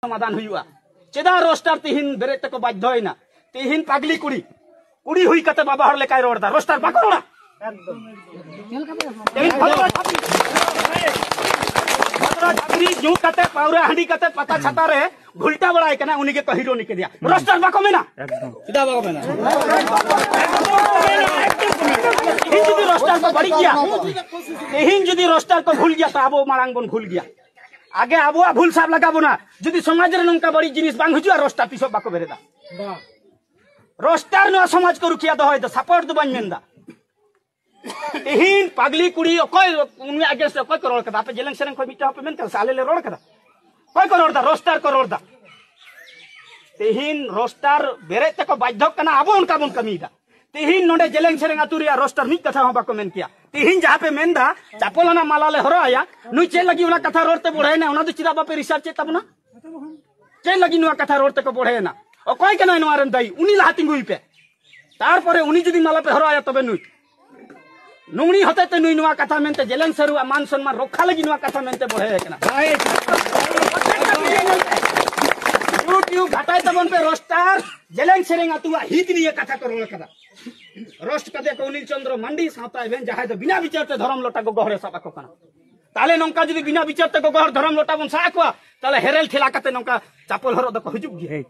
समाधान हुआ चेदा रोस्टर तिहिन बेरे तक बाध्यना तिहिन पागली कुड़ी कुड़ी हुई कते बाबा हर लेकाय रोडदा रोस्टर बाको रोड़ा जू कते पावरा हंडी कते पता छता रे घुलटा बड़ाय कना उनी के हीरो निके दिया रोस्टर बाको मेना सीधा बाको मेना हिन जदी रोस्टर को बड़ी गया हिन जदी रोस्टर को भूल गया तो आबो मारांग बन भूल गया आगे आबो भूल साब लगाबो ना जदी समाज रे नंका बड़ी जिनिस बांग हुजुआ रोस्टर पिसो बाको बेरेदा रोस्टर न समाज को रुकिया दो है सपोर्ट दो बन मेंदा हिन पागली कुड़ी कोई उनमें आगे से कोई करोड़ कदा पे जेलंग सेरंग कोई मिटा पे मेन साले ले रोड कदा कोई करोड़ दा रोस्टर करोड़ दा हिन रोस्टर बेरे तक बाध्य कना आबो उनका बन कमीदा तिहिन नोडे जेलेंग सेरेंग आतुरिया रोस्टर मिक कथा हो बाको मेन किया तिहिन जहां पे मेन दा चापोलना मालाले हरो आया नुई चे लगी उना कथा रोडते बढ़े ना उना दो चिदा बापे रिसर्च चे तब ना चे लगी नुआ कथा रोडते को बढ़े ना ओ कोई कना नवारन दाई उनी लाहाती गुई पे तार परे उनी जदी माला पे हरो आया तबे नुई नुंगनी होते ते नुई नुआ कथा मेनते जेलेंग सेरु मान सम्मान रखा लगी नुआ कथा मेनते बढ़े कना यूट्यूब घटाई तबन पे रोस्टर जेलेंग सेरेंग आतुआ हित निये कथा को रोल कदा रोस्ट कदे को अनिल चंद्र मंडी साता एवेन जहां तो बिना विचारते धर्म लोटा को गहरे साबा को कना ताले नंका जदी बिना विचारते को गहर धर्म लोटा बन साकवा ताले हेरेल ठेला कते नंका चापल हरो द को हुजुग गे